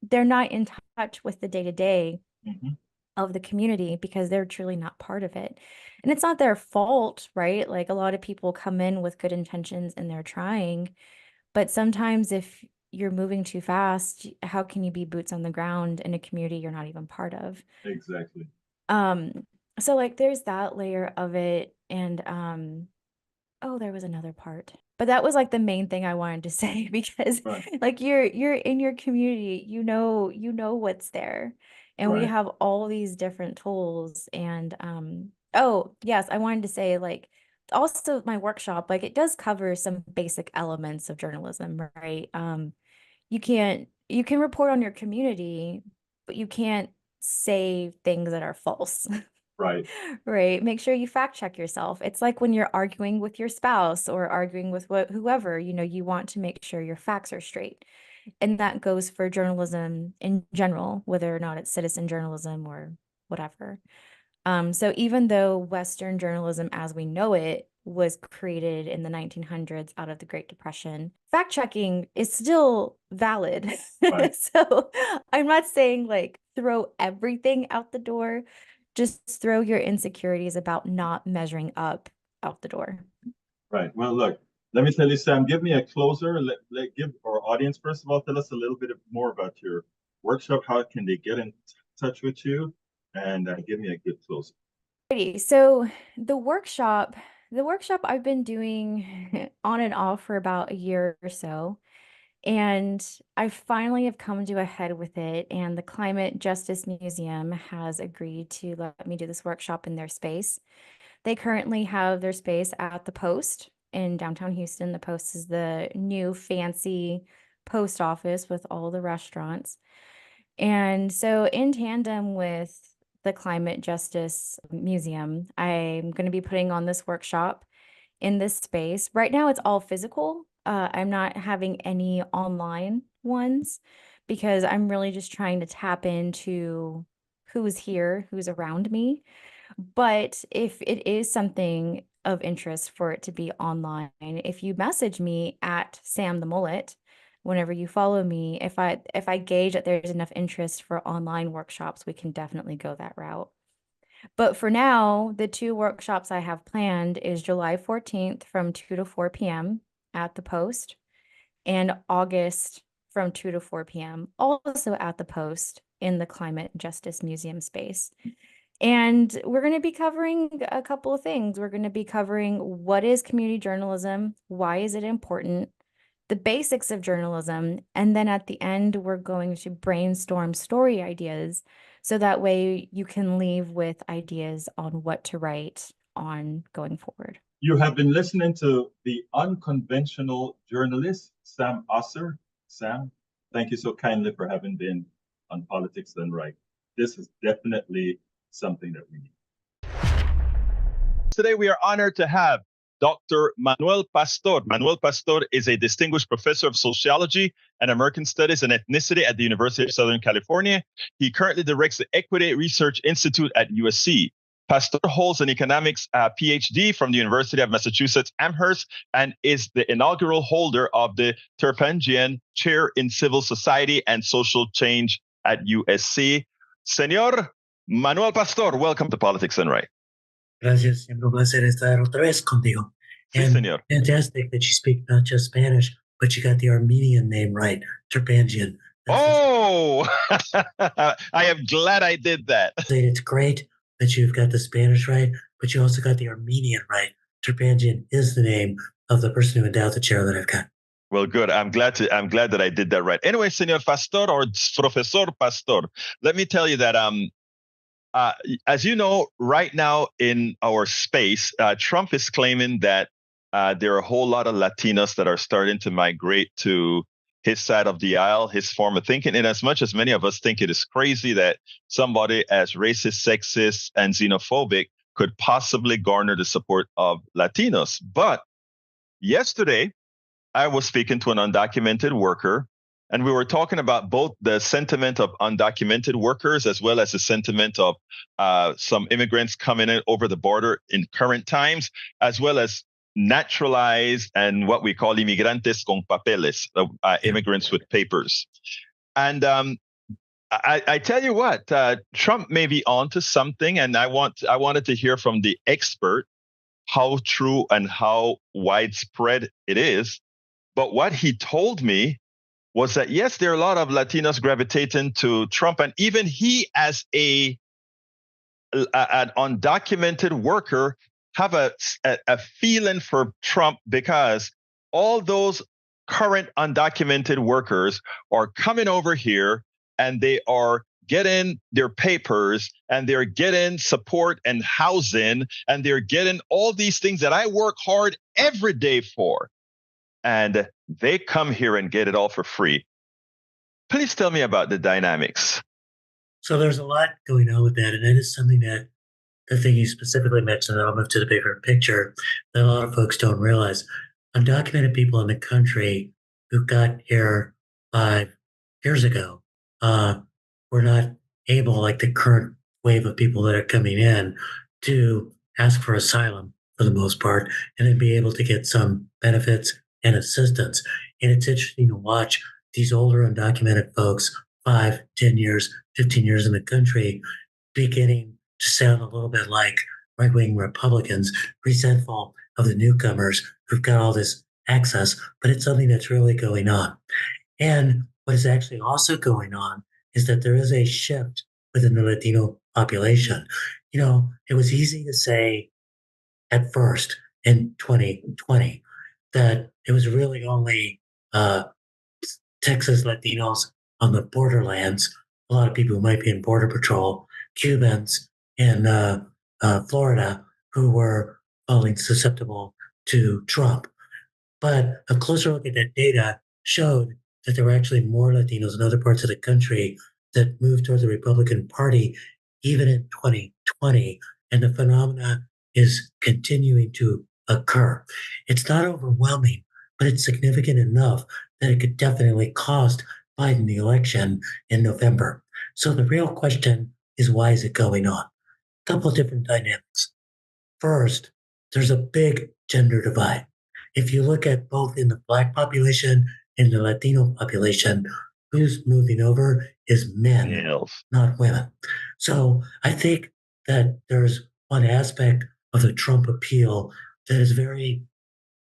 They're not in touch with the day-to-day Mm-hmm. of the community because they're truly not part of it. And it's not their fault, right? Like, a lot of people come in with good intentions and they're trying, but sometimes if you're moving too fast, how can you be boots on the ground in a community you're not even part of? Exactly. So like there's that layer of it. And Oh, there was another part. But that was like the main thing I wanted to say because Right. like you're in your community, you know what's there. And we Right. have all these different tools and oh, yes, I wanted to say like also my workshop, like it does cover some basic elements of journalism, right? You can report on your community, but you can't say things that are false. Right. Right. Make sure you fact check yourself. It's like when you're arguing with your spouse or arguing with whoever, you want to make sure your facts are straight. And that goes for journalism in general, whether or not it's citizen journalism or whatever. So even though Western journalism as we know it was created in the 1900s out of the Great Depression, fact checking is still valid. Right. So I'm not saying like throw everything out the door, just throw your insecurities about not measuring up out the door. Right. Well, look, let me tell you, Sam, give me a closer. Give our audience, first of all, tell us a little bit more about your workshop. How can they get in touch with you? And give me a good closer. Alrighty, so the workshop I've been doing on and off for about a year or so. And I finally have come to a head with it, and the Climate Justice Museum has agreed to let me do this workshop in their space. They currently have their space at the Post in downtown Houston. The Post is the new fancy post office with all the restaurants. And so, in tandem with the Climate Justice Museum, I'm going to be putting on this workshop in this space. Right now, it's all physical. I'm not having any online ones because I'm really just trying to tap into who's here, who's around me. But if it is something of interest for it to be online, if you message me at Sam the Mullet, whenever you follow me, if I gauge that there's enough interest for online workshops, we can definitely go that route. But for now, the two workshops I have planned is July 14th from 2 to 4 p.m. at the Post and August from 2 to 4 p.m. also at the Post in the Climate Justice Museum space. And we're going to be covering a couple of things. We're going to be covering what is community journalism, why is it important, the basics of journalism, and then at the end, we're going to brainstorm story ideas so that way you can leave with ideas on what to write on going forward. You have been listening to the unconventional journalist, Sam Oser. Sam, thank you so kindly for having been on Politics Done Right. This is definitely something that we need. Today, we are honored to have Dr. Manuel Pastor. Manuel Pastor is a distinguished professor of sociology and American studies and ethnicity at the University of Southern California. He currently directs the Equity Research Institute at USC. Pastor holds an economics PhD from the University of Massachusetts Amherst and is the inaugural holder of the Terpangian Chair in Civil Society and Social Change at USC. Señor Manuel Pastor, welcome to Politics Done Right. Gracias, siempre un placer estar otra vez contigo. Sí, And señor. fantastic that you speak not just Spanish, but you got the Armenian name right, Terpangian. Oh, I am glad I did that. It's great that you've got the Spanish right, but you also got the Armenian right. Terpangian is the name of the person who endowed the chair that I've got. Well, good. I'm glad that I did that right. Anyway, Señor Pastor or Professor Pastor, let me tell you that as you know, right now in our space, Trump is claiming that there are a whole lot of Latinos that are starting to migrate to his side of the aisle, his form of thinking. And as much as many of us think it is crazy that somebody as racist, sexist, and xenophobic could possibly garner the support of Latinos. But yesterday, I was speaking to an undocumented worker, and we were talking about both the sentiment of undocumented workers as well as the sentiment of some immigrants coming in over the border in current times, as well as naturalized and what we call inmigrantes con papeles, immigrants with papers. And I tell you what, Trump may be onto something, and I wanted to hear from the expert how true and how widespread it is. But what he told me was that, yes, there are a lot of Latinos gravitating to Trump. And even he, as an undocumented worker, have a feeling for Trump because all those current undocumented workers are coming over here and they are getting their papers and they're getting support and housing and they're getting all these things that I work hard every day for. And they come here and get it all for free. Please tell me about the dynamics. So there's a lot going on with that, and that is something that the thing you specifically mentioned, and I'll move to the bigger picture, that a lot of folks don't realize. Undocumented people in the country who got here 5 years ago were not able, like the current wave of people that are coming in, to ask for asylum for the most part, and then be able to get some benefits and assistance. And it's interesting to watch these older undocumented folks, 5, 10 years, 15 years in the country, beginning to sound a little bit like right-wing Republicans, resentful of the newcomers who've got all this access, but it's something that's really going on. And what is actually also going on is that there is a shift within the Latino population. You know, it was easy to say at first in 2020 that it was really only Texas Latinos on the borderlands, a lot of people who might be in Border Patrol, Cubans in Florida who were falling susceptible to Trump. But a closer look at that data showed that there were actually more Latinos in other parts of the country that moved toward the Republican Party even in 2020. And the phenomena is continuing to occur. It's not overwhelming, but it's significant enough that it could definitely cost Biden the election in November. So the real question is, why is it going on? A couple of different dynamics. First, there's a big gender divide. If you look at both in the Black population and the Latino population, who's moving over is men, Yes. not women. So I think that there's one aspect of the Trump appeal that is very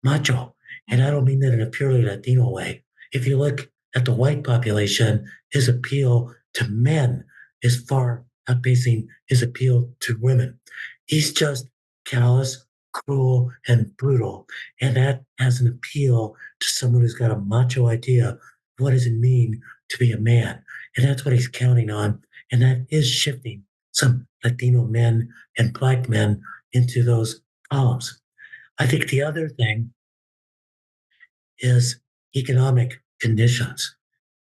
macho. And I don't mean that in a purely Latino way. If you look at the white population, his appeal to men is far outpacing his appeal to women. He's just callous, cruel, and brutal. And that has an appeal to someone who's got a macho idea of what does it mean to be a man. And that's what he's counting on. And that is shifting some Latino men and Black men into those columns. I think the other thing is economic conditions.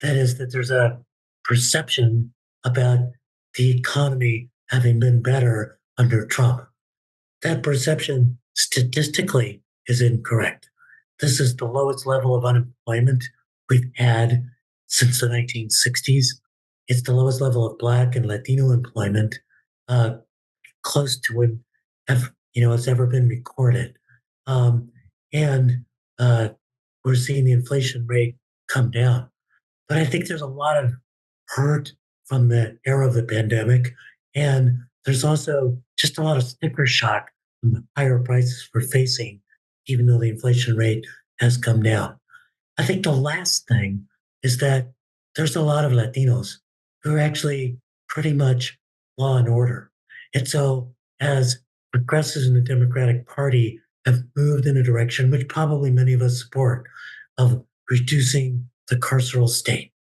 That is, that there's a perception about the economy having been better under Trump. That perception statistically is incorrect. This is the lowest level of unemployment we've had since the 1960s. It's the lowest level of Black and Latino employment, close to when it's ever been recorded. And we're seeing the inflation rate come down. But I think there's a lot of hurt from the era of the pandemic. And there's also just a lot of sticker shock from the higher prices we're facing, even though the inflation rate has come down. I think the last thing is that there's a lot of Latinos who are actually pretty much law and order. And so as progressives in the Democratic Party have moved in a direction which probably many of us support, of reducing the carceral state,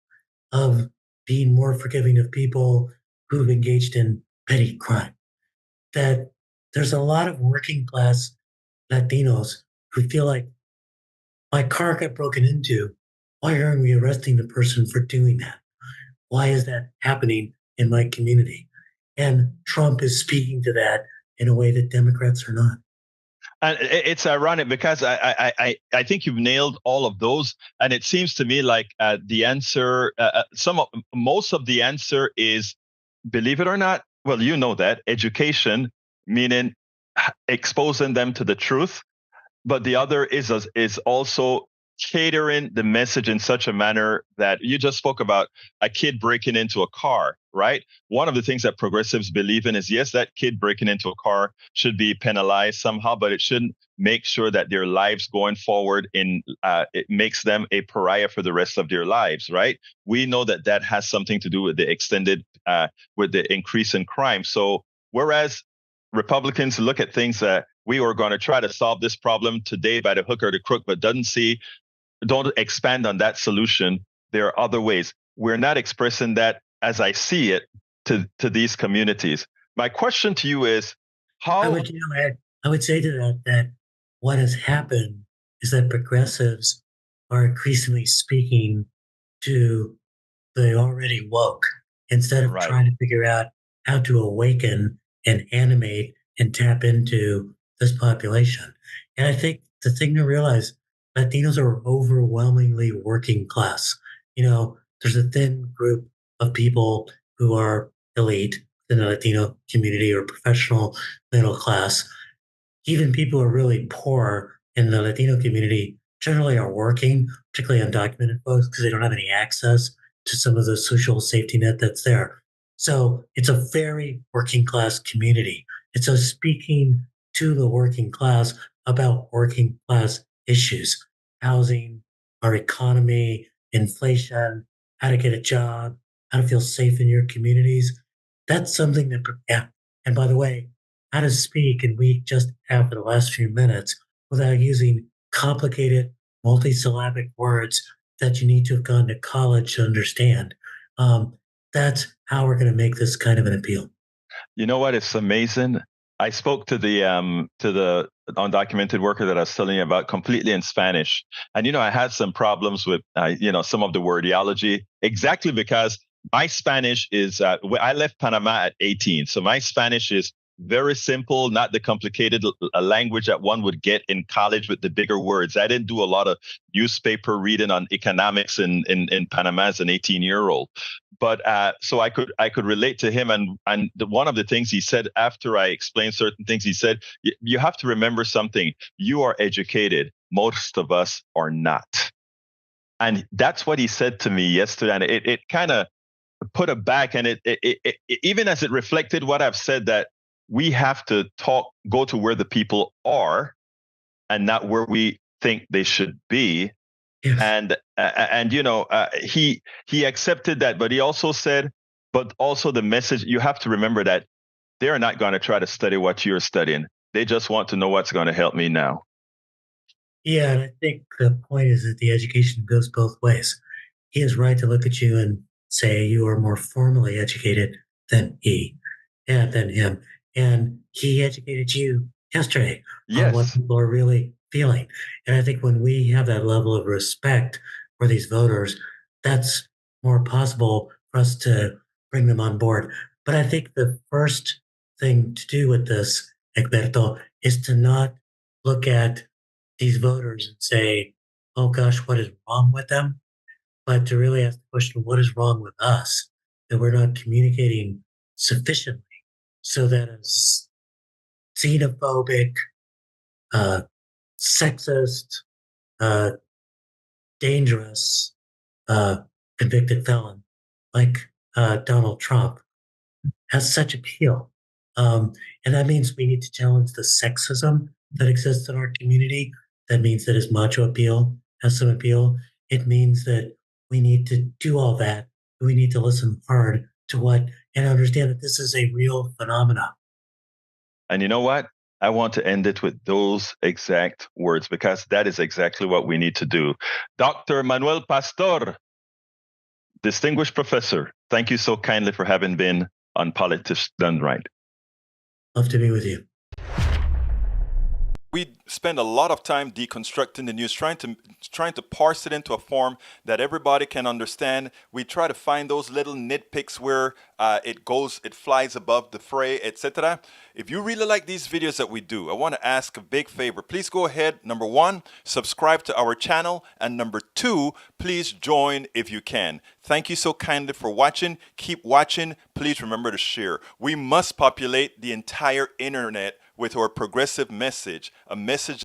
of being more forgiving of people who've engaged in petty crime, that there's a lot of working class Latinos who feel like, my car got broken into. Why aren't we arresting the person for doing that? Why is that happening in my community? And Trump is speaking to that in a way that Democrats are not. And it's ironic because I think you've nailed all of those, and it seems to me like the answer, most of the answer is, believe it or not, well, you know that education, meaning exposing them to the truth, but the other is also catering the message in such a manner that you just spoke about a kid breaking into a car, right? One of the things that progressives believe in is, yes, that kid breaking into a car should be penalized somehow, but it shouldn't make sure that their lives going forward it makes them a pariah for the rest of their lives, right? We know that has something to do with the increase in crime. So whereas Republicans look at things we are going to try to solve this problem today by the hook or the crook, but don't expand on that solution. There are other ways. We're not expressing that as I see it to these communities. My question to you is, I would, I would say to that what has happened is that progressives are increasingly speaking to the already woke instead of Right. trying to figure out how to awaken and animate and tap into this population. And I think the thing to realize, Latinos are overwhelmingly working class. There's a thin group of people who are elite in the Latino community or professional middle class. Even people who are really poor in the Latino community generally are working, particularly undocumented folks, because they don't have any access to some of the social safety net that's there. So it's a very working class community. And so speaking to the working class about working class issues, housing, our economy, inflation, how to get a job, how to feel safe in your communities, that's something that, yeah. And by the way, how to speak, and we just have for the last few minutes, without using complicated multisyllabic words that you need to have gone to college to understand. That's how we're going to make this kind of an appeal. You know what? It's amazing. I spoke to the undocumented worker that I was telling you about completely in Spanish, and I had some problems with some of the wordiology, exactly because my Spanish is. I left Panama at 18, so my Spanish is very simple, not the complicated language that one would get in college with the bigger words. I didn't do a lot of newspaper reading on economics in Panama as an 18-year-old. But so I could relate to him, and one of the things he said after I explained certain things, he said, you have to remember something. You are educated. Most of us are not. And that's what he said to me yesterday. And it kind of put it back, and it even as it reflected what I've said, that we have to go to where the people are and not where we think they should be. Yes. And he accepted that, but he also said, but also the message, you have to remember that they're not going to try to study what you're studying. They just want to know what's going to help me now. Yeah, and I think the point is that the education goes both ways. He is right to look at you and say you are more formally educated than than him. And he educated you yesterday on what people are really feeling. And I think when we have that level of respect for these voters, that's more possible for us to bring them on board. But I think the first thing to do with this, Egberto, is to not look at these voters and say, oh gosh, what is wrong with them? But to really ask the question, what is wrong with us? That we're not communicating sufficiently so that a xenophobic, sexist, dangerous, convicted felon like Donald Trump has such appeal. And that means we need to challenge the sexism that exists in our community. That means that his macho appeal has some appeal. It means that we need to do all that. We need to listen hard to and understand that this is a real phenomenon. And you know what? I want to end it with those exact words, because that is exactly what we need to do. Dr. Manuel Pastor, distinguished professor, thank you so kindly for having been on Politics Done Right. Love to be with you. We spend a lot of time deconstructing the news, trying to parse it into a form that everybody can understand. We try to find those little nitpicks where it flies above the fray, etc. If you really like these videos that we do, I want to ask a big favor. Please go ahead, number 1, subscribe to our channel, and number 2, please join if you can. Thank you so kindly for watching. Keep watching. Please remember to share. We must populate the entire internet with our progressive message, a message